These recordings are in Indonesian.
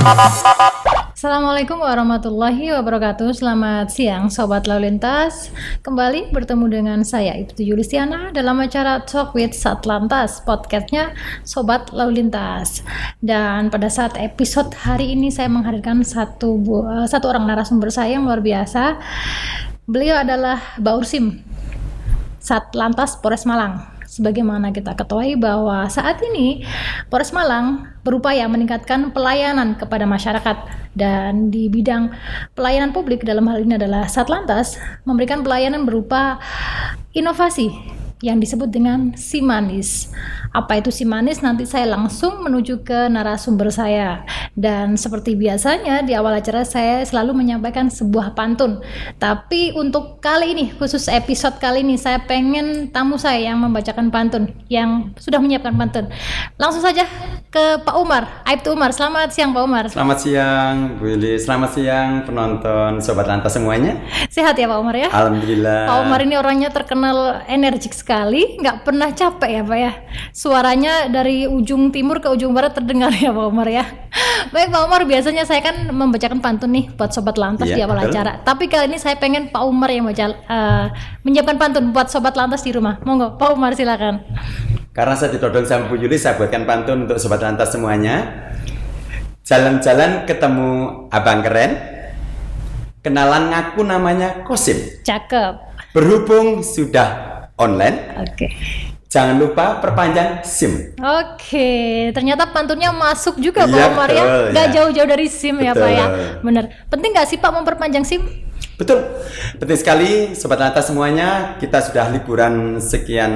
Assalamualaikum warahmatullahi wabarakatuh. Selamat siang Sobat Lalu Lintas. Kembali bertemu dengan saya Ibtu Yulistiana dalam acara Talk with Satlantas, podcastnya Sobat Lalu Lintas. Dan pada saat episode hari ini saya menghadirkan satu orang narasumber saya yang luar biasa. Beliau adalah Baursim Satlantas Polres Malang. Sebagaimana kita ketahui bahwa saat ini Polres Malang berupaya meningkatkan pelayanan kepada masyarakat, dan di bidang pelayanan publik dalam hal ini adalah Satlantas memberikan pelayanan berupa inovasi yang disebut dengan Simanis. Apa itu Simanis? Nanti saya langsung menuju ke narasumber saya. Dan seperti biasanya di awal acara saya selalu menyampaikan sebuah pantun. Tapi untuk kali ini, khusus episode kali ini, saya pengen tamu saya yang membacakan pantun, yang sudah menyiapkan pantun. Langsung saja ke Pak Umar, Aibtu Umar. Selamat siang Pak Umar. Selamat siang Bu Yuli, selamat siang penonton Sobat Lantas semuanya. Sehat ya Pak Umar ya? Alhamdulillah. Pak Umar ini orangnya terkenal energik sekali, nggak pernah capek ya Pak ya. Suaranya dari ujung timur ke ujung barat terdengar ya Pak Umar ya. Baik Pak Umar, biasanya saya kan membacakan pantun nih buat Sobat Lantas di awal acara. Tapi kali ini saya pengen Pak Umar yang menyiapkan pantun buat Sobat Lantas di rumah. Monggo Pak Umar silakan. Karena saya ditodong sama Bu Yuli, saya buatkan pantun untuk Sobat Lantas semuanya. Jalan-jalan ketemu abang keren, kenalan ngaku namanya Kosim. Cakep. Berhubung sudah online, Oke. jangan lupa perpanjang SIM. Oke, ternyata pantunnya masuk juga Pak Iya, Umar betul, ya. Nggak ya. jauh-jauh dari SIM ya Pak ya. Betul. Bener. Penting nggak sih Pak memperpanjang SIM? Betul, penting sekali Sobat Lantas semuanya. Kita sudah liburan sekian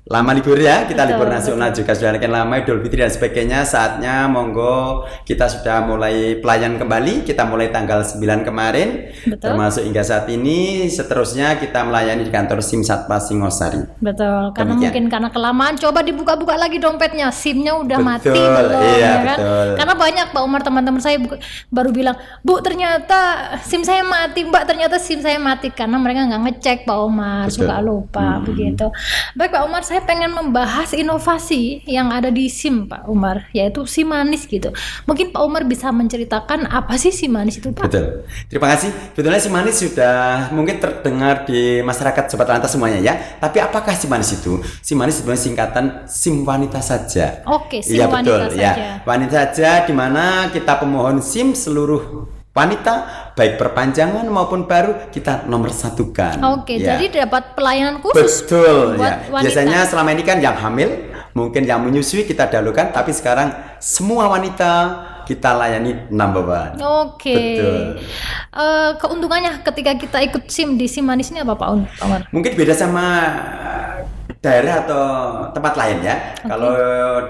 lama libur ya, kita Betul, libur nasional juga sudah sekian lama, Idul Fitri dan sebagainya. Saatnya monggo kita sudah mulai pelayan kembali. Kita mulai tanggal 9 kemarin. Betul. Termasuk hingga saat ini, seterusnya kita melayani di kantor SIM Satpas Singosari. Betul, karena Demikian. mungkin karena kelamaan, coba dibuka-buka lagi dompetnya, SIM-nya udah Betul, mati belum, iya, ya kan? betul. Karena banyak Pak Umar, teman-teman saya baru bilang, Bu ternyata SIM saya mati, Mbak ternyata SIM saya mati, karena mereka nggak ngecek Pak Umar, Betul. suka lupa begitu. Baik Pak Umar, saya pengen membahas inovasi yang ada di SIM Pak Umar, yaitu Simanis gitu. Mungkin Pak Umar bisa menceritakan apa sih Simanis itu Pak? Betul. Terima kasih. Betulnya Simanis sudah mungkin terdengar di masyarakat Sobat Lantas semuanya ya. Tapi apakah Simanis itu? Simanis sebenarnya singkatan SIM wanita saja. Oke, SIM Iya wanita betul saja. ya. Wanita saja, di mana kita pemohon SIM seluruh wanita, baik perpanjangan maupun baru, kita nomor satukan. Oke, Ya. jadi dapat pelayanan khusus Betul buat ya. wanita. Biasanya selama ini kan yang hamil, mungkin yang menyusui kita dahulukan, tapi sekarang semua wanita kita layani number one. Oke. Betul. Keuntungannya ketika kita ikut SIM di Simanis ini apa Pak Umar? Mungkin beda sama daerah atau tempat lain ya. Kalau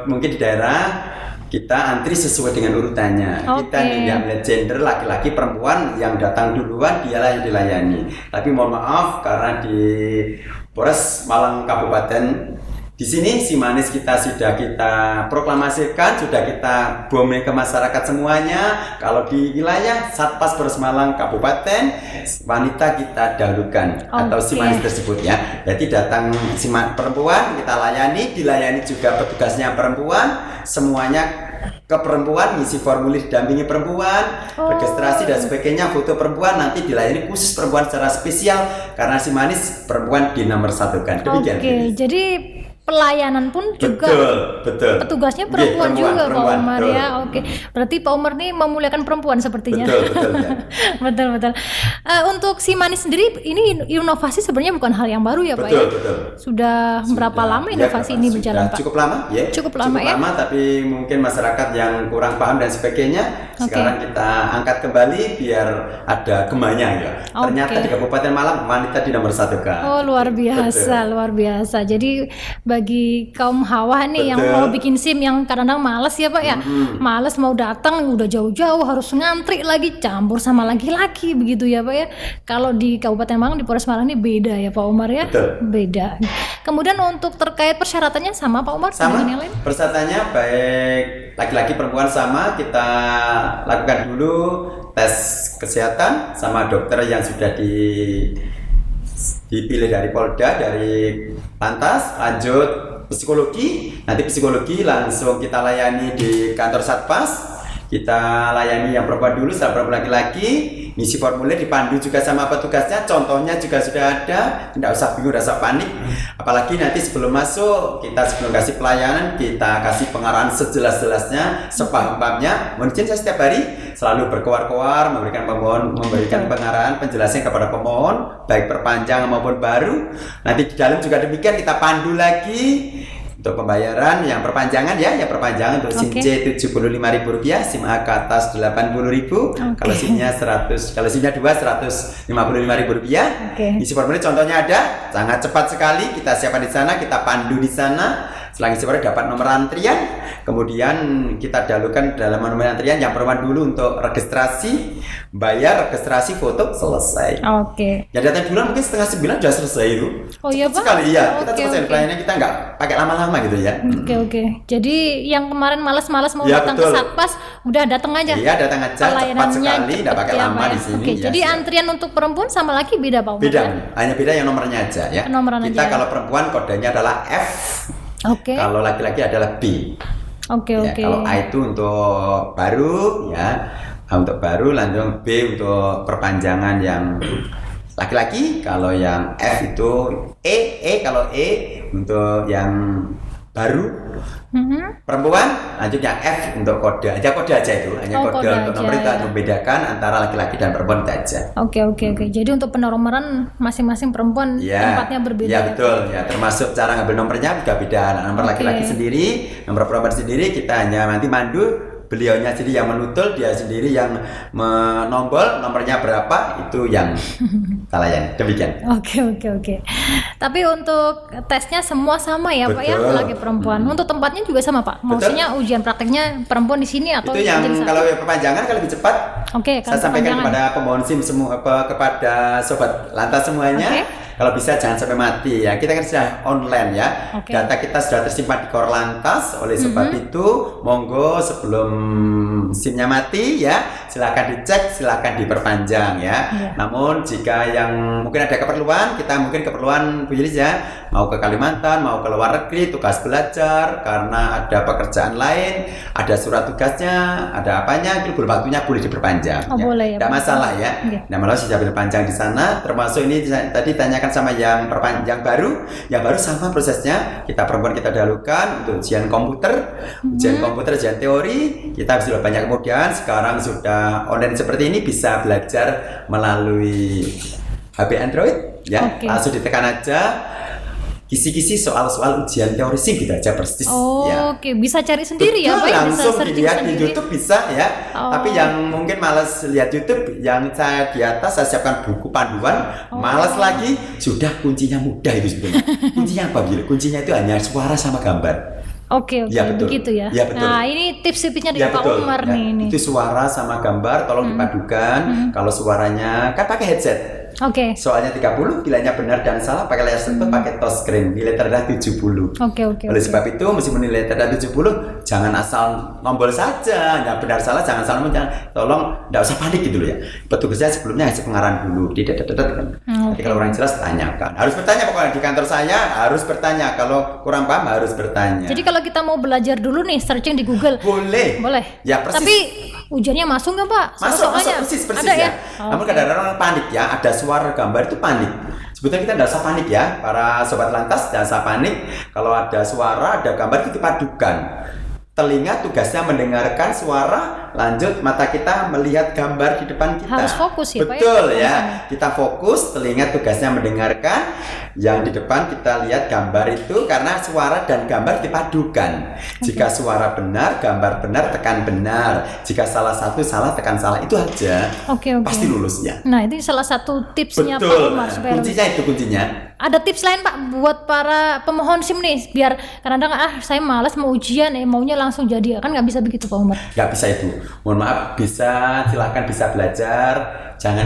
mungkin di daerah kita antri sesuai dengan urutannya. Kita Oke. tidak melihat gender, laki-laki perempuan yang datang duluan dialah yang dilayani. Tapi mohon maaf karena di Polres Malang Kabupaten di sini Simanis kita sudah kita proklamasikan, sudah kita booming ke masyarakat semuanya. Kalau di wilayah Satpas Polres Malang Kabupaten, wanita kita dahulukan atau Oke. Simanis tersebut ya. Jadi datang perempuan kita layani, dilayani juga petugasnya perempuan, semuanya ke perempuan, ngisi formulir dampingi perempuan, registrasi dan sebagainya, foto perempuan, nanti dilayani khusus perempuan secara spesial karena Simanis perempuan di nomor satukan. Demikian. Oke, jadi pelayanan pun juga Betul. petugasnya Iya, perempuan juga Pak perempuan, Umar betul. ya. Oke, berarti Pak Umar nih memuliakan perempuan sepertinya. Betul ya. betul. Untuk Simanis sendiri ini inovasi sebenarnya bukan hal yang baru ya Pak ya. Betul. Sudah berapa lama inovasi ini berjalan Pak? Cukup lama ya. Cukup lama ya? Tapi mungkin masyarakat yang kurang paham dan sebagainya sekarang kita angkat kembali biar ada gemanya ya. Ternyata di Kabupaten Malang wanita di nomor satu kan. Oh luar biasa. Jadi bagi kaum hawa nih yang mau bikin SIM yang kadang-kadang malas ya Pak ya, malas mau datang udah jauh-jauh harus ngantri lagi campur sama laki-laki begitu ya Pak ya. Kalau di Kabupaten Malang, di Polres Malang ini beda ya Pak Umar ya. Betul. Beda. Kemudian untuk terkait persyaratannya sama Pak Umar Sama, dengan yang lain? persyaratannya baik laki-laki perempuan sama, kita lakukan dulu tes kesehatan sama dokter yang sudah dipilih dari Polda, dari Lantas, lanjut psikologi, nanti psikologi langsung kita layani di kantor Satpas, kita layani yang perempuan dulu, setelah perempuan laki-laki, ngisi formulir, dipandu juga sama petugasnya, contohnya juga sudah ada, tidak usah bingung, tidak usah panik. Apalagi nanti sebelum masuk, sebelum kasih pelayanan, kita kasih pengarahan sejelas-jelasnya, sepaham-pahamnya. Mungkin saya setiap hari selalu berkoar-koar, memberikan pengarahan, penjelasan kepada pemohon, baik perpanjangan maupun baru. Nanti di dalam juga demikian, kita pandu lagi untuk pembayaran yang perpanjangan ya, yang perpanjangan untuk SIM C Rp75.000, SIM A ke atas Rp80.000, kalau SIM-nya 100, kalau SIM-nya 2 Rp155.000. Isi formulir contohnya ada, sangat cepat sekali, kita siapkan di sana, kita pandu di sana. Setelah isi formulir dapat nomor antrian, kemudian kita dahulukan dalam nomor antrian yang perempuan dulu untuk registrasi, bayar, registrasi, foto, selesai. Ya datang duluan mungkin 8:30 sudah selesai itu. Oh iya Pak? Sekali ya, kita selesai pelayanan, kita nggak pakai lama-lama gitu ya. Jadi yang kemarin malas-malas mau datang ke Satpas, udah datang aja. Iya, datang aja, cepat sekali, nggak pakai lama di sini. Jadi antrian untuk perempuan sama laki beda Pak? Beda, hanya beda yang nomornya aja ya. Kita kalau perempuan kodenya adalah F. Kalau laki-laki adalah B. Kalau A itu untuk baru ya, untuk baru, langsung B untuk perpanjangan yang laki-laki. Kalau yang F itu kalau E untuk yang baru perempuan, lanjutnya F untuk kode aja itu hanya kode untuk nomor itu membedakan antara laki-laki dan perempuan itu aja. Oke. Jadi untuk penomoran masing-masing perempuan tempatnya berbeda. Ya betul ya, termasuk cara ngambil nomornya juga beda. Nomor laki-laki sendiri, nomor perempuan sendiri, kita hanya nanti mandu. Beliaunya sendiri yang menutul, dia sendiri yang menombol, nomornya berapa itu yang kita layani. Demikian. Oke. Tapi untuk tesnya semua sama ya Pak ya, laki perempuan. Untuk tempatnya juga sama Pak. Maksudnya ujian prakteknya perempuan di sini atau itu yang kalau perpanjangan kan lebih cepat. Saya sampaikan kepada pemohon SIM semua, kepada sobat lantas semuanya. Kalau bisa jangan sampai mati ya. Kita kan sudah online ya. Data kita sudah tersimpan di Korlantas. Oleh sebab itu, monggo sebelum SIM-nya mati ya, silakan dicek, silakan diperpanjang ya. Namun jika yang mungkin ada keperluan, kita mungkin keperluan Bu Yulis ya, mau ke Kalimantan, mau ke luar negeri, tugas belajar karena ada pekerjaan lain, ada surat tugasnya, ada apanya, itu waktunya boleh diperpanjang. Boleh ya. Tidak masalah ya. Nah, malah sudah diperpanjang di sana. Termasuk ini tadi tanyakan sama yang perpanjang baru, yang baru sama prosesnya. Kita perempuan kita dahulukan untuk ujian komputer, ujian teori. Kita sudah banyak, kemudian sekarang sudah online seperti ini, bisa belajar melalui HP Android ya. Langsung ditekan aja kisi-kisi soal-soal ujian teori SIM gitu aja persis. Bisa cari sendiri. Betul, ya Pak? Langsung dilihat di YouTube bisa ya. Tapi yang mungkin malas lihat YouTube, yang saya di atas saya siapkan buku panduan. Malas lagi, sudah kuncinya mudah itu sebetulnya. Kuncinya apa gitu? Kuncinya itu hanya suara sama gambar. Begitu ya. Nah, ini tips-tipsnya dari Pak Umar nih. Itu suara sama gambar, tolong dipadukan. Kalau suaranya kan pakai headset. Soalnya 30, nilainya benar dan salah pakai layar sentuh, pakai touchscreen, nilai terendah 70. Oleh sebab itu, meskipun nilai terendah 70, jangan asal nombol saja. Nggak benar salah, jangan salah, tolong nggak usah panik gitu loh ya. Petugasnya sebelumnya ngasih pengarahan dulu, kan. Jadi kalau orang jelas tanyakan. Harus bertanya pokoknya di kantor saya, harus bertanya. Kalau kurang paham harus bertanya. Jadi kalau kita mau belajar dulu nih, searching di Google. Boleh. Ya persis. Tapi ujiannya masuk nggak Pak? Masuk persis ada ya. Namun kadang-kadang orang panik ya, ada suara gambar itu panik. Sebetulnya kita tidak usah panik ya, para sobat lantas tidak usah panik. Kalau ada suara, ada gambar itu dipadukan. Telinga tugasnya mendengarkan suara, lanjut mata kita melihat gambar di depan kita. Harus fokus ya Pak. Betul ya. Kita fokus, telinga tugasnya mendengarkan, yang di depan kita lihat gambar itu karena suara dan gambar dipadukan. Jika suara benar, gambar benar, tekan benar. Jika salah satu salah, tekan salah. Itu aja. Pasti lulus ya. Nah, itu salah satu tipsnya Pak Umar supaya kuncinya itu kuncinya. Ada tips lain Pak buat para pemohon SIM nih, biar kadang-kadang saya malas mau ujian maunya langsung jadi, kan nggak bisa begitu Pak Umar? Nggak bisa itu. Mohon maaf, silakan bisa belajar. Jangan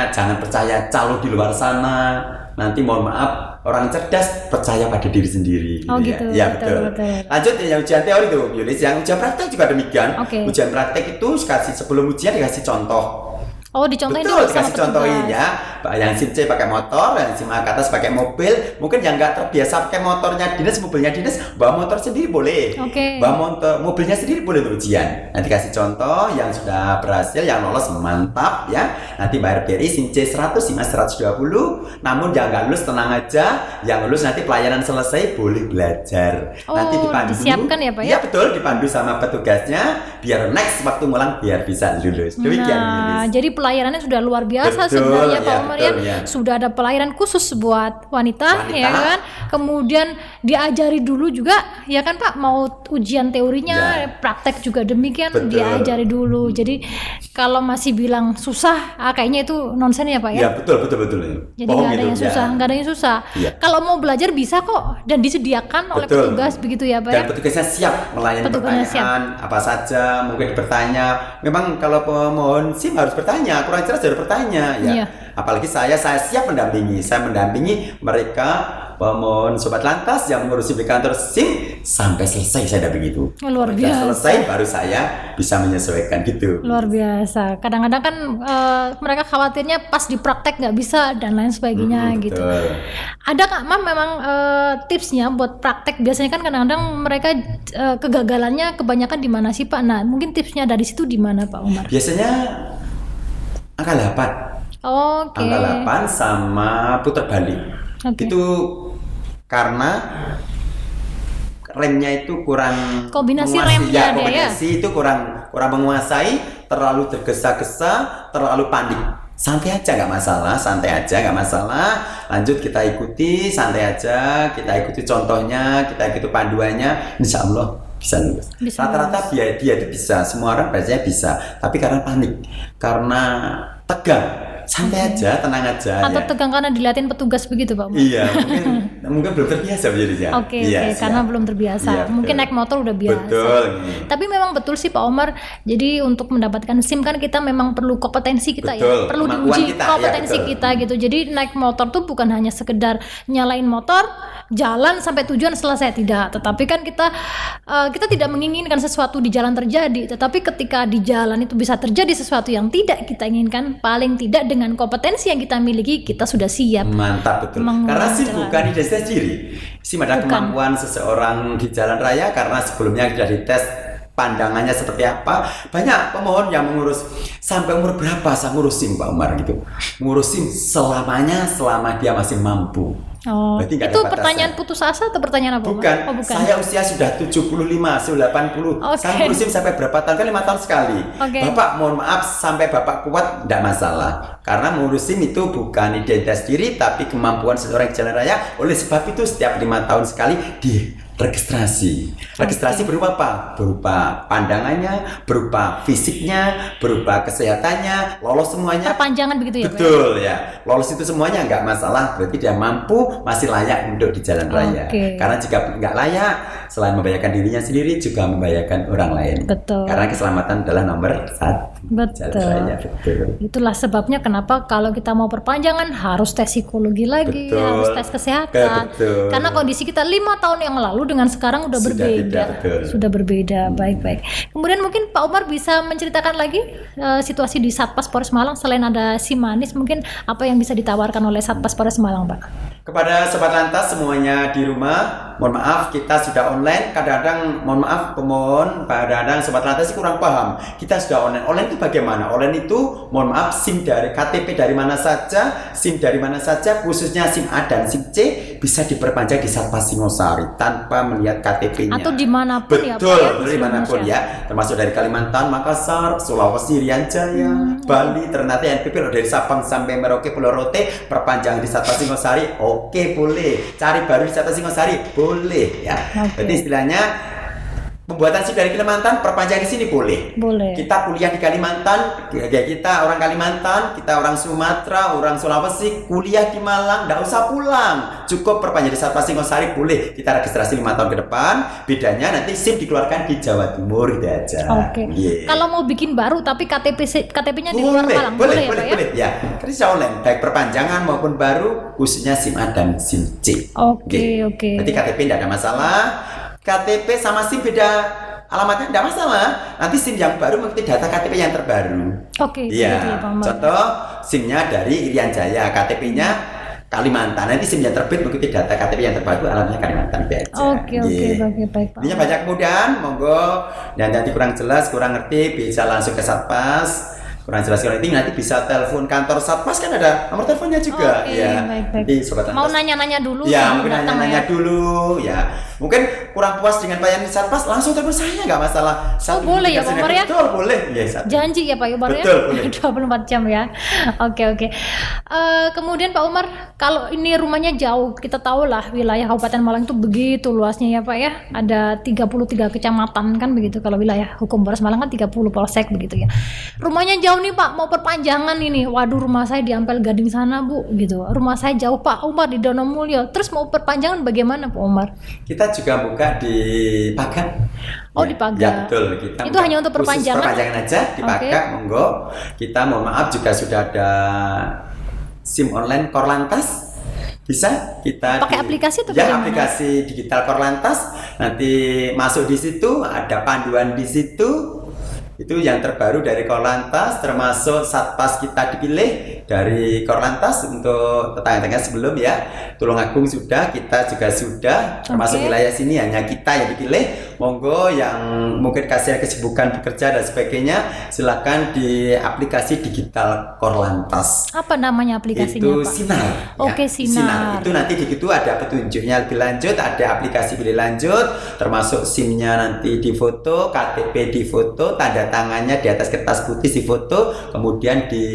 jangan percaya calo di luar sana. Nanti mohon maaf, orang cerdas percaya pada diri sendiri. Gitu. Ya betul. Lanjut yang ujian teori itu, Yulis. Yang ujian praktek juga demikian. Ujian praktek itu sebelum ujian dikasih contoh. Dicontohin betul, dikasih contohin ya. yang SIM C pakai motor, yang SIM A ke atas pakai mobil. Mungkin yang nggak terbiasa pakai motornya dinas, mobilnya dinas, bawa motor sendiri boleh. Bawa mobilnya sendiri boleh untuk ujian. Nanti kasih contoh yang sudah berhasil, yang lolos mantap ya. Nanti bayar BRI SIM C 100, SIM A 120. Namun yang nggak lulus tenang aja. Yang lulus nanti pelayanan selesai boleh belajar. Nanti dipandu. Disiapkan ya Pak ya? Iya betul, dipandu sama petugasnya biar next waktu ngulang biar bisa lulus. Demikian. Jadi pelayanannya sudah luar biasa sebenarnya Pak Umar ya. Sudah ada pelayanan khusus buat wanita ya kan. Kemudian diajari dulu juga ya kan Pak, mau ujian teorinya, praktek juga demikian diajari dulu. Jadi kalau masih bilang susah, kayaknya itu nonsen ya Pak ya. Iya betul. Jadi nggak ada yang susah, nggak ada yang susah. Kalau mau belajar bisa kok dan disediakan oleh petugas begitu ya Pak ya. Dan petugasnya siap melayani pertanyaan apa saja mungkin bertanya. Memang kalau pemohon SIM harus bertanya, kurang jelas harus bertanya ya. Apalagi saya siap mendampingi. Saya mendampingi mereka pemohon Sobat Lantas yang mengurusi di kantor SIM sampai selesai saya dampingi itu. Luar biasa. Selesai baru saya bisa menyesuaikan gitu. Luar biasa. Kadang-kadang kan mereka khawatirnya pas di praktek nggak bisa dan lain sebagainya gitu. Ada Kak Mam memang tipsnya buat praktek? Biasanya kan kadang-kadang mereka kegagalannya kebanyakan di mana sih Pak? Nah mungkin tipsnya dari situ di mana Pak Umar? Biasanya angka 8. Angka 8 sama putar balik. Itu karena remnya itu kurang kombinasi remnya kombinasi itu kurang menguasai, terlalu tergesa-gesa, terlalu panik. Santai aja nggak masalah, lanjut kita ikuti, santai aja, kita ikuti contohnya, kita ikuti panduannya, insya Allah bisa lulus. Rata-rata dia itu bisa, semua orang biasanya bisa, tapi karena panik, karena tegang. Santai aja, tenang aja. Atau tegang karena dilihatin petugas begitu Pak? Iya, mungkin belum terbiasa jadinya. Oke, karena belum terbiasa. Iya, mungkin naik motor udah biasa. Betul. Tapi memang betul sih Pak Omar. Jadi untuk mendapatkan SIM kan kita memang perlu kompetensi kita ya. Perlu diuji kompetensi kita gitu. Jadi naik motor tuh bukan hanya sekedar nyalain motor, jalan sampai tujuan selesai, tidak. Tetapi kan kita tidak menginginkan sesuatu di jalan terjadi. Tetapi ketika di jalan itu bisa terjadi sesuatu yang tidak kita inginkan, paling tidak dengan kompetensi yang kita miliki kita sudah siap. Mantap betul. Karena SIM bukan identitas diri. SIM ada kemampuan seseorang di jalan raya karena sebelumnya sudah dites pandangannya seperti apa. Banyak pemohon yang mengurus sampai umur berapa saya ngurus SIM Pak Umar gitu. Ngurus SIM selama dia masih mampu. Itu pertanyaan putus asa atau pertanyaan apa? Bukan. Saya usia sudah 75, 80. Saya ngurus SIM sampai berapa tahun? Kan 5 tahun sekali. Bapak mohon maaf sampai Bapak kuat tidak masalah. Karena ngurus SIM itu bukan identitas diri tapi kemampuan seseorang di jalan raya. Oleh sebab itu setiap 5 tahun sekali registrasi berupa apa? Berupa pandangannya, berupa fisiknya, berupa kesehatannya, lolos semuanya. Perpanjangan begitu ya? Betul ya. Lolos itu semuanya nggak masalah, berarti dia mampu, masih layak untuk di jalan raya. Karena jika nggak layak, selain membahayakan dirinya sendiri, juga membahayakan orang lain. Betul. Karena keselamatan adalah nomor 1. Betul. Jalan raya. Betul. Itulah sebabnya kenapa kalau kita mau perpanjangan harus tes psikologi lagi, harus tes kesehatan. Betul. Karena kondisi kita 5 tahun yang lalu dengan sekarang sudah berbeda. Baik. Kemudian mungkin Pak Umar bisa menceritakan lagi situasi di Satpas Polres Malang selain ada SIM manis, mungkin apa yang bisa ditawarkan oleh Satpas Polres Malang, Pak? Kepada Sobat Lantas semuanya di rumah, mohon maaf kita sudah online. Kadang-kadang mohon maaf pemohon, kadang-kadang Sobat Lantas kurang paham. Kita sudah online. Online itu bagaimana? Online itu mohon maaf SIM dari KTP dari mana saja, SIM dari mana saja, khususnya SIM A dan SIM C bisa diperpanjang di Satpas Singosari tanpa melihat KTP-nya. Atau dimanapun ya Pak? Betul, dimanapun ya. Termasuk dari Kalimantan, Makassar, Sulawesi, Rian Jaya, Bali, Ternate, NPP, dari Sabang sampai Merauke, Pulau Rote, perpanjangan di Satpas Singosari. Oke, boleh. Cari baru di Satpas Singosari, boleh ya. Jadi istilahnya pembuatan SIM dari Kalimantan perpanjang di sini boleh. Kita kuliah di Kalimantan, kita orang Kalimantan, kita orang Sumatera, orang Sulawesi, kuliah di Malang, enggak usah pulang. Cukup perpanjang di Satpas Singosari boleh. Kita registrasi 5 tahun ke depan. Bedanya nanti SIM dikeluarkan di Jawa Timur gitu aja. Kalau mau bikin baru tapi KTP-nya di luar Malang boleh ya, Pak ya? Ya. Kan bisa online, baik perpanjangan maupun baru, khususnya SIM A dan SIM C. Oke. Berarti KTP tidak ada masalah. KTP sama SIM beda alamatnya tidak masalah. Nanti SIM yang baru mengikuti data KTP yang terbaru. Oke, Iya. begitu ya, Pak Umar. Contoh SIM-nya dari Irian Jaya, KTP-nya Kalimantan. Nanti SIM yang terbit mengikuti data KTP yang terbaru, alamatnya Kalimantan biasa. Oke, baik, Pak. Intinya banyak kemudahan, monggo. Dan nanti kurang jelas, kurang ngerti, bisa langsung ke Satpas. Kurang jelas nanti bisa telepon kantor Satpas, kan ada nomor teleponnya juga. Oke, Ya. baik. Nanti sobat Mau lantas, nanya-nanya dulu? ya, sebelum mungkin datang nanya-nanya ya? dulu, ya. Mungkin kurang puas dengan pelayanan Satpas, langsung telepon saya, nggak masalah. Boleh ya, Pak Umar ya? Betul, boleh. Ya, Janji ya Pak Umar ya? Betul, boleh. 24 jam ya. Oke. Kemudian Pak Umar, kalau ini rumahnya jauh, kita tahu lah wilayah Kabupaten Malang itu begitu luasnya ya Pak ya. Ada 33 kecamatan kan begitu, kalau wilayah hukum Polres Malang kan 30 polsek begitu ya. Rumahnya jauh nih Pak, mau perpanjangan ini. Waduh, rumah saya di Ampel Gading sana Bu gitu. Rumah saya jauh Pak Umar di Donomulyo. Terus mau perpanjangan bagaimana Pak Umar? Kita juga buka di Pagat. Oh, di Pagat. Ya betul, kita Itu hanya untuk khusus perpanjangan? perpanjangan aja di Pagat, monggo. Kita mohon maaf juga sudah ada SIM online Korlantas. Bisa kita pakai aplikasi atau ya, bagaimana? aplikasi digital Korlantas. Nanti masuk di situ, ada panduan di situ. Itu yang terbaru dari Korlantas, termasuk Satpas kita dipilih dari Korlantas untuk tetangga-tetangga sebelum ya. Tulungagung sudah, kita juga sudah, termasuk wilayah sini hanya kita yang dipilih. Monggo yang mungkin kasih kesibukan bekerja dan sebagainya, silakan di aplikasi digital Korlantas. Apa namanya aplikasinya Itu Pak? Sinar. Oke, Sinar. Itu nanti di situ ada petunjuknya lebih lanjut, ada aplikasi pilih lanjut, termasuk SIM-nya nanti difoto, KTP difoto, tanda tangannya di atas kertas putih difoto, kemudian di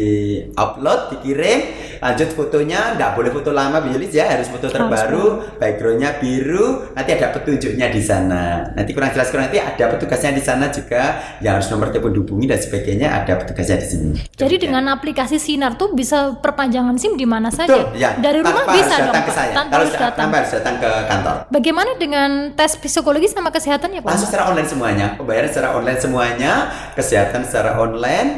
upload, dikirim, lanjut fotonya, nggak boleh foto lama Yulis ya, harus foto terbaru, backgroundnya biru, nanti ada petunjuknya di sana. Nanti kurang jelas nanti ada petugasnya di sana juga, yang harus nomor telepon dihubungi dan sebagainya, ada petugasnya di sini. Jadi dengan aplikasi Sinar tuh bisa perpanjangan SIM di mana saja. Betul, ya. Dari rumah Tanpa bisa harus dong datang ke Pak. saya. Tanpa harus datang. Tanpa harus datang ke kantor. Bagaimana dengan tes psikologi sama kesehatan ya Pak? Langsung secara online semuanya, pembayaran secara online semuanya, kesehatan secara online,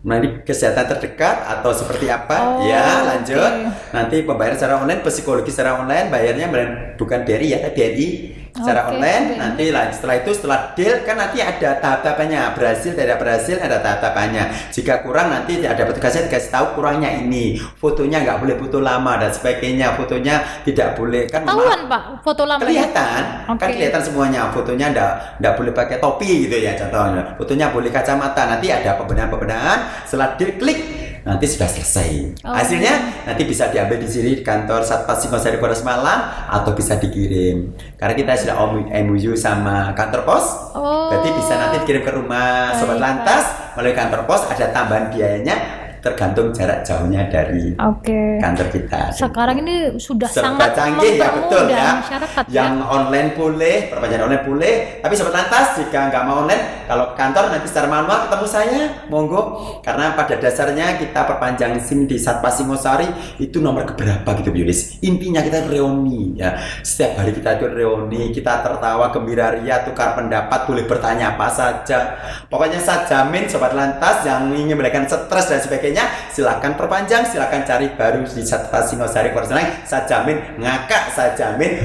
nanti kesehatan terdekat atau seperti apa, ya lanjut. Nanti pembayaran secara online, psikologi secara online, bayarnya bukan BRI ya, tapi BRI secara online. Nanti setelah itu, setelah deal kan nanti ada tahap-tahapannya, berhasil tidak berhasil ada tahap-tahapannya. Jika kurang nanti ada petugasnya dikasih tahu kurangnya ini, fotonya nggak boleh foto lama dan sebagainya, fotonya tidak boleh kan. Ketahuan Pak, foto lama kelihatan, kan kelihatan semuanya. Fotonya nggak boleh pakai topi gitu ya contohnya. Fotonya boleh kacamata. Nanti ada pembenahan-pembenahan. Setelah diklik nanti sudah selesai. Hasilnya nanti bisa diambil di sini di kantor Satpas Singosari Polres Malang atau bisa dikirim. Karena kita sudah MOU sama kantor pos. Berarti bisa nanti dikirim ke rumah sobat lantas melalui kantor pos, ada tambahan biayanya tergantung jarak jauhnya dari kantor kita. Sekarang ini sudah serba sangat canggih ya, betul ya. Masyarakat yang online boleh, perpanjangan online boleh, tapi sobat lantas jika nggak mau online, kalau kantor nanti secara manual ketemu saya, monggo. Karena pada dasarnya kita perpanjang SIM di Satpas Singosari itu nomor keberapa gitu Yulis. Intinya kita reuni ya. Setiap hari kita itu reuni, kita tertawa gembira ria, tukar pendapat, boleh bertanya apa saja. Pokoknya saya jamin sobat lantas yang ingin memberikan stres dan sebagainya, silakan perpanjang, silakan cari baru di Satpas Singosari Polres Malang. Saya jamin ngakak, saya jamin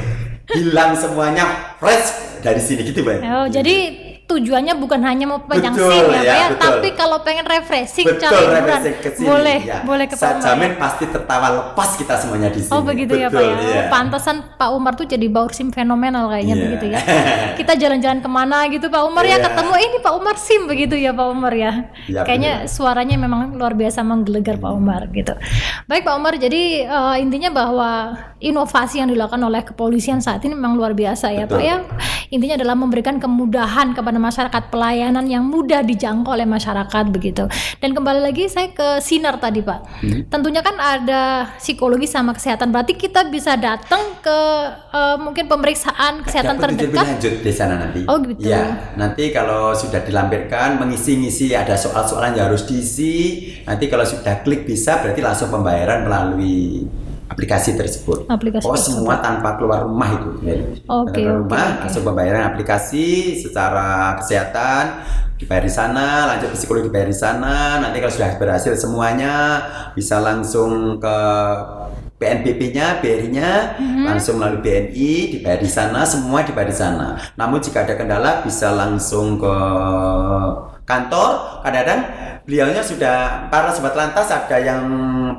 hilang semuanya fresh dari sini gitu Bang. Jadi tujuannya bukan hanya mau panjang Betul, SIM ya, ya, Pak, betul. tapi kalau pengen refreshing, Betul, cari hiburan, refreshing ke sini, boleh, ya. boleh ke Saya Pak Umar. jamin pasti tertawa lepas kita semuanya di sini. Oh begitu ya Pak Betul, ya. ya. Pantesan Pak Umar tuh jadi baur SIM fenomenal kayaknya Iya. begitu ya. Kita jalan-jalan kemana gitu Pak Umar ya, Iya. ketemu ini Pak Umar SIM begitu ya Pak Umar ya. Iya, Kayaknya bener. suaranya memang luar biasa menggelegar Pak Umar gitu. Baik Pak Umar, jadi intinya bahwa inovasi yang dilakukan oleh kepolisian saat ini memang luar biasa ya Betul. Pak ya. Intinya adalah memberikan kemudahan kepada masyarakat, pelayanan yang mudah dijangkau oleh masyarakat begitu. Dan kembali lagi saya ke Sinar tadi Pak. Tentunya kan ada psikologi sama kesehatan. Berarti kita bisa datang ke mungkin pemeriksaan kesehatan Ada petunjuk terdekat. lebih lanjut di sana nanti. Oh, gitu. Ya, nanti kalau sudah dilampirkan mengisi-ngisi ada soal-soalan yang harus diisi. Nanti kalau sudah klik bisa berarti langsung pembayaran melalui aplikasi tersebut. Aplikasi tersebut. Semua tanpa keluar rumah itu. Oke, keluar rumah oke. langsung pembayaran aplikasi secara kesehatan dibayar di sana, lanjut psikologi dibayar di sana. Nanti kalau sudah berhasil semuanya bisa langsung ke PNBP-nya, BRI-nya, langsung melalui BNI, dibayar di sana, semua dibayar di sana. Namun jika ada kendala bisa langsung ke kantor. Kadang-kadang beliaunya sudah, para sobat lantas ada yang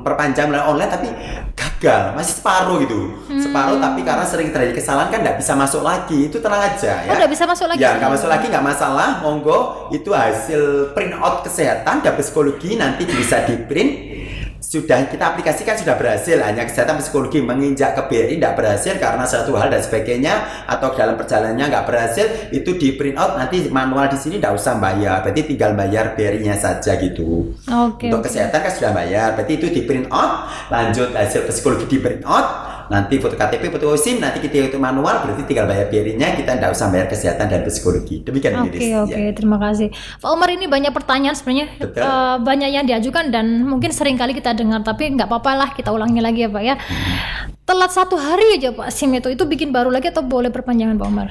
perpanjang melalui online tapi gagal, masih separuh gitu. Separuh, tapi karena sering terjadi kesalahan kan nggak bisa masuk lagi. Itu tenang aja ya. Nggak bisa masuk lagi? Ya, nggak masuk lagi, nggak masalah. Monggo, itu hasil print out kesehatan dan psikologi nanti bisa di print. Sudah kita aplikasikan, sudah berhasil. Hanya kesehatan psikologi menginjak ke BRI tidak berhasil karena satu hal dan sebagainya, atau dalam perjalanannya nggak berhasil, itu di print out, nanti manual di sini tidak usah bayar, berarti tinggal bayar BRI-nya saja gitu. Untuk kesehatan kan sudah bayar, berarti itu di print out, lanjut hasil psikologi di print out, nanti foto KTP, foto SIM, nanti kita itu manual, berarti tinggal bayar BRI-nya, kita tidak usah bayar kesehatan dan psikologi. Demikian. Oke, terima kasih Pak Umar. Ini banyak pertanyaan sebenarnya, banyak yang diajukan dan mungkin sering kali kita dengar, tapi nggak apa-apa lah, kita ulangi lagi ya Pak ya. Telat 1 hari aja Pak SIM itu bikin baru lagi atau boleh perpanjangan Pak Umar?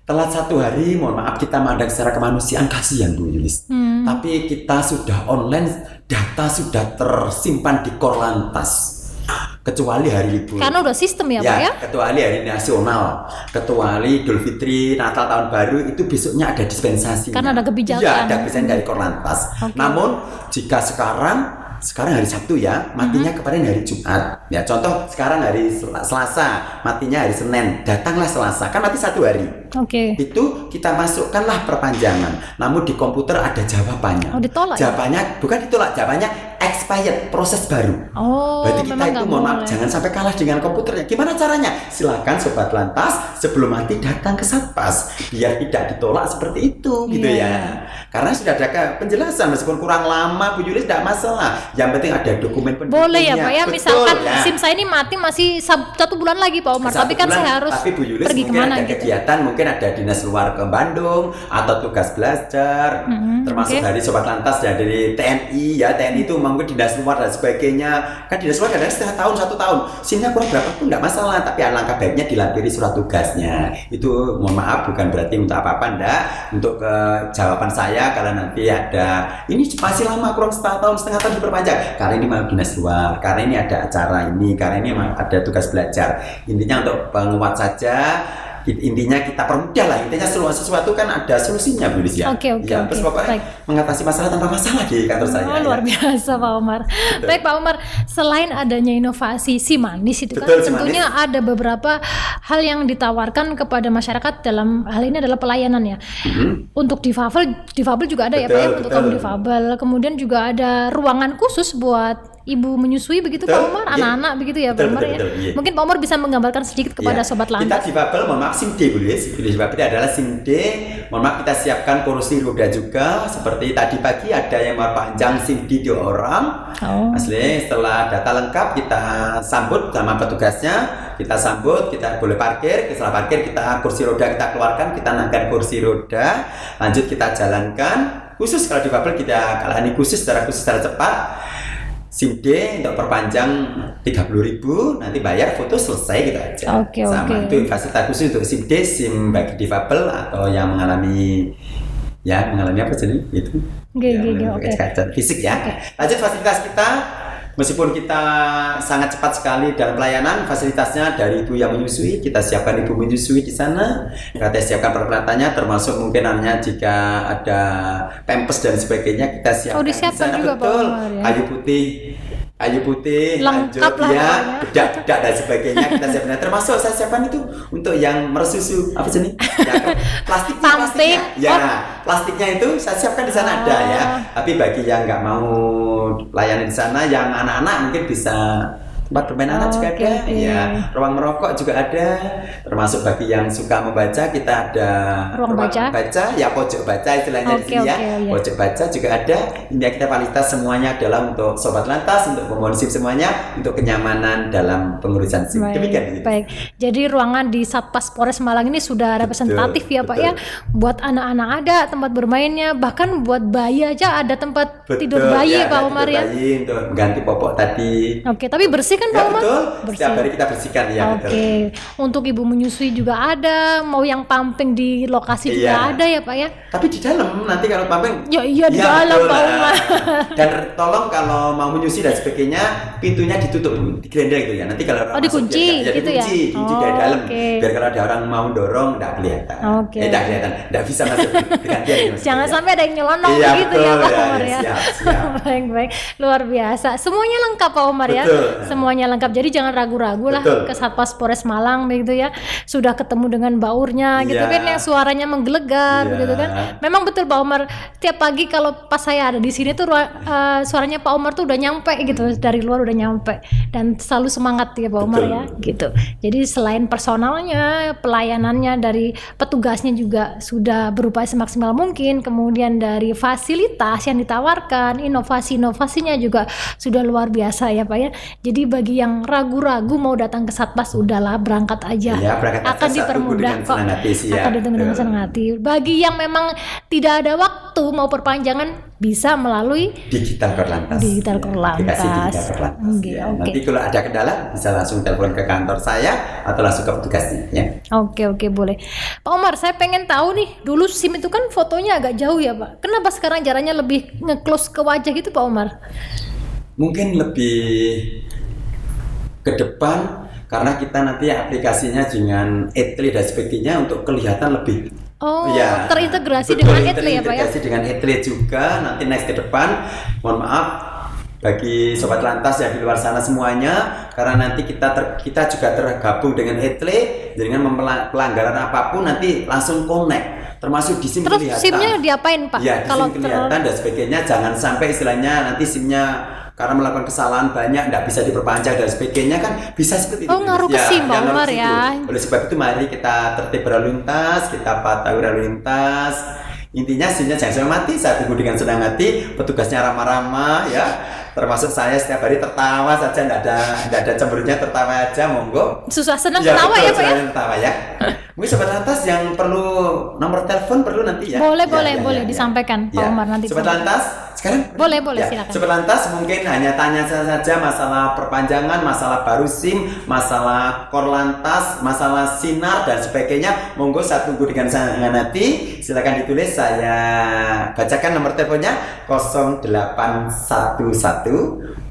Telat 1 hari, mohon maaf, kita mandang secara kemanusiaan, kasihan Bu Yulis. Tapi kita sudah online, data sudah tersimpan di Korlantas. Kecuali hari libur. Karena udah sistem ya Pak ya? Kecuali hari nasional, kecuali Idul Fitri, Natal, Tahun Baru, itu besoknya ada dispensasi. Karena ada kebijakan. Iya, ada kebijakan dari Korlantas. Namun jika sekarang hari Sabtu ya, matinya kemarin hari Jumat. Ya, contoh sekarang hari Selasa, matinya hari Senin, datanglah Selasa, kan mati 1 hari. Itu kita masukkanlah perpanjangan. Namun di komputer ada jawabannya. Ditolak. Jawabannya bukan ditolak, jawabannya expired, proses baru. Berarti kita itu mohon maaf, jangan sampai kalah dengan komputernya. Gimana caranya? Silakan sobat lantas sebelum mati datang ke Satpas biar tidak ditolak seperti itu, gitu ya. Karena sudah ada penjelasan, meskipun kurang lama Bu Yulis tidak masalah. Yang penting ada dokumen pendukungnya. Boleh ya Pak ya, misalkan SIM saya ini mati masih 1 bulan lagi Pak Umar, tapi kan saya harus pergi kemana ada gitu. Kegiatan, mungkin ada dinas luar ke Bandung atau tugas belajar, termasuk dari sobat lantas ya, dari TNI ya, TNI itu mungkin dinas luar dan sebagainya. Kan dinas luar kadang setengah tahun, 1 tahun, SIM-nya kurang berapa pun tidak masalah, tapi alangkah baiknya dilampiri surat tugasnya. Itu mohon maaf bukan berarti untuk apa-apa, enggak. Untuk jawaban saya kalau nanti ada ini masih lama, kurang setengah tahun diperpanjang, karena ini mau dinas luar, karena ini ada acara ini, karena ini ada tugas belajar. Intinya untuk penguat saja. Intinya kita permudah lah, intinya sesuatu kan ada solusinya Bu Yulis ya. Terus pokoknya mengatasi masalah tanpa masalah di kantor saya. Luar biasa Pak Umar. Baik Pak Umar, selain adanya inovasi Simanis itu kan tentunya ada beberapa hal yang ditawarkan kepada masyarakat, dalam hal ini adalah pelayanan ya. Untuk difabel juga ada ya Pak ya, untuk kaum difabel. Kemudian juga ada ruangan khusus buat ibu menyusui begitu Pak Umar, anak-anak begitu ya Pak Umar ya. Mungkin Pak Umar bisa menggambarkan sedikit kepada sobat lantas. Kita difabel, mohon maaf, SIM D Bu Yulis. Difabel adalah SIM D. Mohon maaf, kita siapkan kursi roda juga. Seperti tadi pagi ada yang mau panjang SIM D 2 orang. Asli, setelah data lengkap kita sambut sama petugasnya. Kita sambut, kita boleh parkir. Setelah parkir kita kursi roda kita keluarkan, kita naikkan kursi roda. Lanjut kita jalankan. Khusus kalau difabel kita kalahani khusus secara cepat. SIM D untuk perpanjang 30.000, nanti bayar, foto, selesai gitu aja. Sama itu fasilitas khusus untuk SIM D, SIM bagi difabel atau yang mengalami apa jadi itu. Kecacatan fisik ya. Lanjut fasilitas kita. Meskipun kita sangat cepat sekali dalam pelayanan, fasilitasnya dari ibu yang menyusui, kita siapkan ibu menyusui di sana. Kita siapkan peralatannya, termasuk mungkin hanya jika ada pampers dan sebagainya, kita siapkan di sana. Betul. Kayu putih, lengkap lanjut ya, bedak dan sebagainya kita siapkan. Termasuk saya siapkan itu untuk yang meresusu apa sih nih? Plastiknya. Ya, plastiknya itu saya siapkan di sana ada ya. Tapi bagi yang nggak mau layanan di sana, yang anak-anak mungkin bisa tempat bermain anak juga ada, ya, ruang merokok juga ada, termasuk bagi yang suka membaca kita ada ruang baca, ya pojok baca istilahnya di sini ya, pojok baca juga ada. Ini kita fasilitas semuanya adalah untuk sobat lantas, untuk pemohon SIM semuanya, untuk kenyamanan dalam pengurusan SIM. Demikian. Baik, jadi ruangan di Satpas Polres Malang ini sudah representatif ya Pak ya, buat anak-anak ada tempat bermainnya, bahkan buat bayi aja ada tempat tidur bayi ya, Pak Umar ya. Bayi untuk ganti popok tadi. Tapi bersih kan Ya Pak Umar? betul, setiap hari kita bersihkan ya Oke, betul. untuk ibu menyusui juga ada, mau yang pumping di lokasi juga Iya. ada ya Pak ya? Tapi di dalam nanti kalau pumping Ya iya di dalam betul. Pak Umar. Dan tolong kalau mau menyusui dan sebagainya pintunya ditutup, digrendel gitu ya. Nanti kalau orang masuk dikunci, biar gitu ya? dikunci dari Oh, dalam. oke. Biar kalau ada orang mau dorong enggak kelihatan. Oke. Enggak kelihatan, enggak bisa masuk gantian ya, Mas. Jangan Ya. sampai ada yang nyelonong Iya, gitu betul, ya Pak ya, Umar ya, ya. siap. Baik-baik, luar biasa. Semuanya lengkap Pak Umar ya. Betul. Semuanya lengkap. Jadi jangan ragu-ragu lah Betul. ke Satpas Polres Malang begitu ya. Sudah ketemu dengan baurnya gitu Iya. kan yang suaranya menggelegar Iya. begitu kan. Memang betul Pak Umar. Tiap pagi kalau pas saya ada di sini tuh suaranya Pak Umar tuh udah nyampe gitu, dari luar udah nyampe dan selalu semangat ya Pak Umar Betul. ya gitu. Jadi selain personalnya, pelayanannya dari petugasnya juga sudah berupaya semaksimal mungkin, kemudian dari fasilitas yang ditawarkan, inovasi-inovasinya juga sudah luar biasa ya Pak ya. Jadi bagi yang ragu-ragu mau datang ke Satpas, udahlah berangkat aja. Iya, berangkat aja, Akan saat tunggu dipermudah dengan kok. senang hati sih ya. Akan ditunggu dengan Betul. senang hati. Bagi yang memang tidak ada waktu mau perpanjangan, bisa melalui Digital Korlantas. Digital Ya, Korlantas. aplikasi Digital Korlantas. Oke, Ya, oke. Nanti kalau ada kendala bisa langsung telepon ke kantor saya atau langsung ke petugasnya. Ya. Oke boleh. Pak Umar, saya pengen tahu nih, dulu SIM itu kan fotonya agak jauh ya Pak. Kenapa sekarang jaraknya lebih nge-close ke wajah gitu Pak Umar? Mungkin lebih ke depan karena kita nanti aplikasinya dengan Etli dan sebagainya untuk kelihatan lebih. Oh, Ya, terintegrasi betul, dengan Etli ya Pak ya? terintegrasi dengan Etli juga. Nanti next ke depan, mohon maaf bagi sobat lantas yang di luar sana semuanya, karena nanti kita juga tergabung dengan Etli, dengan pelanggaran apapun nanti langsung connect, termasuk di SIM Terus kelihatan. SIM-nya diapain Pak? Ya, di Kalau SIM kelihatan dan sebagainya, jangan sampai istilahnya nanti SIM-nya karena melakukan kesalahan banyak nggak bisa diperpanjang dan sebagainya kan bisa seperti itu. Oh, ngaruh ke SIM, Pak ngaruh Umar ke situ. ya. Oleh sebab itu mari kita tertib berlalu lintas, kita patuhi lalu lintas. Intinya SIM-nya jangan sampai mati, saya tunggu dengan senang hati, petugasnya ramah-ramah ya. Termasuk saya setiap hari tertawa saja, nggak ada cemberutnya, tertawa aja, monggo. susah senang ketawa betul, ya Pak ya? senang tertawa ya. Mungkin sobat lantas yang perlu nomor telepon perlu nanti ya. Boleh, Ya, boleh disampaikan, Pak Umar, nanti Sobat disampaikan. lantas sekarang Boleh, ya, silakan. Sobat lantas mungkin hanya tanya saja masalah perpanjangan, masalah baru SIM, masalah Korlantas, masalah sinar dan sebagainya. Monggo saya tunggu dengan sangat hati. Silakan ditulis, saya bacakan nomor teleponnya 0811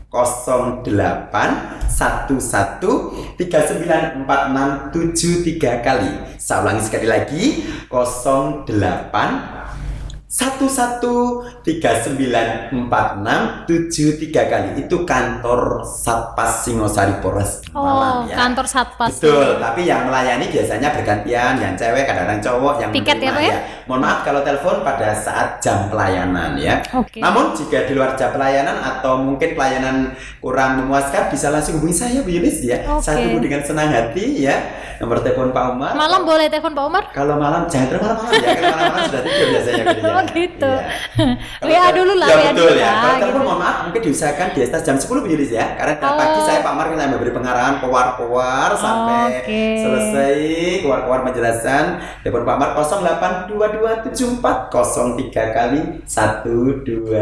0811394673 kali. Saya ulangi sekali lagi 0811394673 kali. Itu kantor Satpas Singosari Polres Malang ya. Kantor Satpas. Betul, tapi yang melayani biasanya bergantian, yang cewek kadang-kadang cowok yang Piket ya, menerima, Pak ya? Mohon maaf kalau telepon pada saat jam pelayanan ya. Oke. Namun jika di luar jam pelayanan atau mungkin pelayanan kurang memuaskan bisa langsung hubungi saya Bu Yulis ya. Oke. Saya tunggu dengan senang hati ya. Nomor telepon Pak Umar. Malam boleh telepon Pak Umar? Kalau malam jangan terlalu malam ya. Kalau malam sudah tidur biasanya gitu ya. Oh gitu. Iya. WA dulu lah, Ya WA betul dulu ya. lah, Kalau telepon gitu. mohon maaf mungkin diusahakan di atas jam 10 Bu Yulis ya. Karena pagi saya Pak Umar kita memberi pengarahan keluar sampai Oke. selesai keluar menjelaskan. Telepon Pak Umar 08227403 kali 122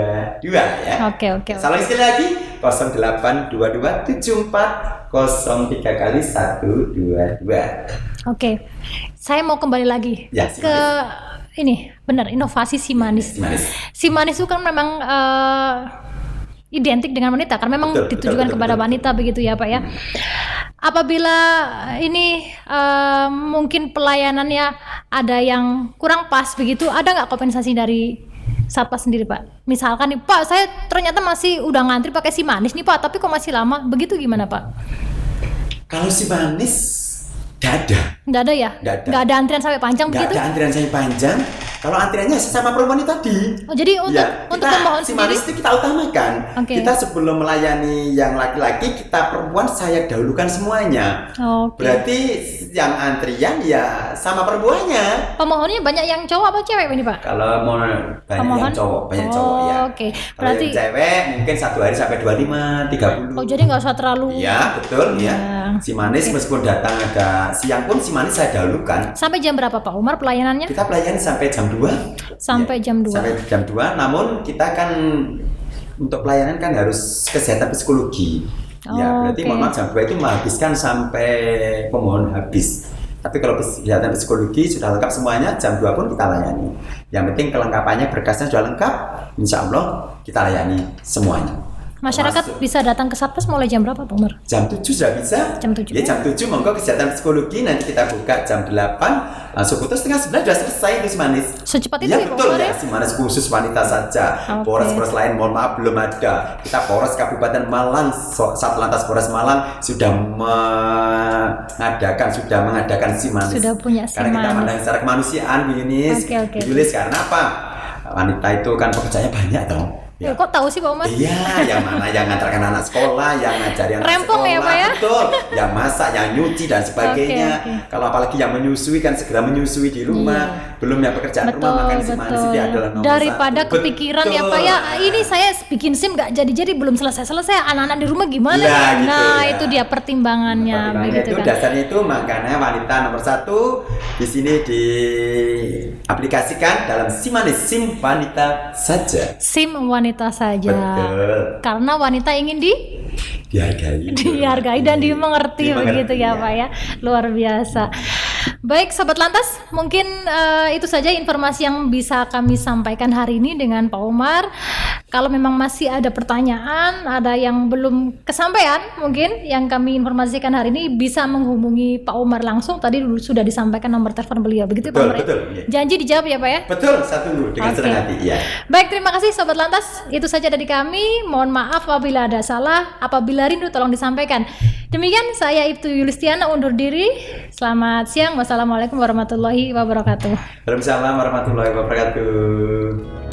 ya. Oke. Salah sekali lagi 08227403 kali 122. Oke. Saya mau kembali lagi Ya, si ke ini, benar inovasi si manis. Si manis. Si manis itu kan memang identik dengan wanita karena memang Betul, ditujukan betul, kepada betul. wanita begitu ya Pak ya. Apabila ini mungkin pelayanannya ada yang kurang pas begitu, ada nggak kompensasi dari Satpas sendiri Pak? Misalkan nih Pak, saya ternyata masih udah ngantri pakai si manis nih Pak, tapi kok masih lama? Begitu gimana Pak? Kalau si manis dada. Nggak ada ya? Nggak ada. Nggak ada antrian sampai panjang Nggak begitu? ada antrian saya panjang. Kalau antriannya sama perempuan ini tadi. Oh, jadi untuk Ya, untuk kita, pemohon si sendiri? manis itu kita utamakan. Oke. Kita sebelum melayani yang laki-laki, kita perempuan saya dahulukan semuanya. Oke. Berarti yang antrian ya sama perempuannya. Pemohonnya banyak yang cowok apa cewek ini Pak? Kalau mau banyak Pemohon? yang cowok, banyak Oh, cowok ya. oke. Kalau Berarti- yang cewek mungkin satu hari sampai 25, 30. Oh, jadi nggak usah terlalu. Iya, betul ya. Ya. Si manis meskipun datang agak siang pun si manis saya dahulukan. Sampai jam berapa Pak Umar pelayanannya? Kita pelayan sampai jam 2. Sampai jam 2. Sampai jam 2, namun kita kan untuk pelayanan kan harus kesehatan psikologi. Ya, berarti Oke. mohon maaf jam 2 itu menghabiskan sampai pemohon habis. Tapi kalau kesehatan psikologi sudah lengkap semuanya, jam 2 pun kita layani. Yang penting kelengkapannya, berkasnya sudah lengkap, insya Allah kita layani semuanya. Masyarakat bisa datang ke Satpas mulai jam berapa Pak Umar? Jam 7 sudah bisa. Jam 7. Ya jam 7 monggo kesehatan psikologi, nanti kita buka jam 8, langsung putus setengah 9 sudah selesai itu si Manis. Secepat itu Ya ya Pak betul Umar ya, ya? si Manis khusus wanita saja. Oke. Polres-polres lain mohon maaf belum ada. Kita Polres Kabupaten Malang, Satlantas Polres Malang sudah mengadakan si Manis. Sudah punya si Karena kita Manis. pandang secara kemanusiaan Bu Yunis. Oke. Bu Yulis, karena apa? Wanita itu kan pekerjaannya banyak toh. Ya, kok tahu sih Pak Umar? Iya, yang mana yang ngantarkan anak sekolah, yang ngajari anak Rempong sekolah, ya, Pak ya? betul. Yang masak, yang nyuci dan sebagainya. Oke. Kalau apalagi yang menyusui kan segera menyusui di rumah. Belum yang pekerjaan rumah, makan si Manis Betul. dia adalah nomor Daripada satu. kepikiran ya Betul. Pak ya, ini saya bikin SIM nggak jadi belum selesai, anak-anak di rumah gimana? Iya, nih? gitu, Nah ya. itu dia pertimbangannya, Pertimbangannya begitu itu kan? dasarnya itu makanya wanita nomor 1 di sini diaplikasikan dalam si Manis, SIM wanita saja. SIM wanita saja. Betul. Karena wanita ingin dihargai dan dimengerti begitu ya Pak ya. Luar biasa. Baik Sobat Lantas, mungkin itu saja informasi yang bisa kami sampaikan hari ini dengan Pak Umar. Kalau memang masih ada pertanyaan, ada yang belum kesampaian mungkin yang kami informasikan hari ini, bisa menghubungi Pak Umar langsung. Tadi sudah disampaikan nomor telepon beliau, begitu Pak Umar? Betul, iya. Janji dijawab ya Pak ya? Betul, satu dengan Oke. senang hati, ya. Baik, terima kasih Sobat Lantas. Itu saja dari kami. Mohon maaf apabila ada salah. Apabila rindu tolong disampaikan. Demikian saya Ibtu Yulistiana undur diri. Selamat siang. Wassalamualaikum warahmatullahi wabarakatuh. Waalaikumsalam warahmatullahi wabarakatuh.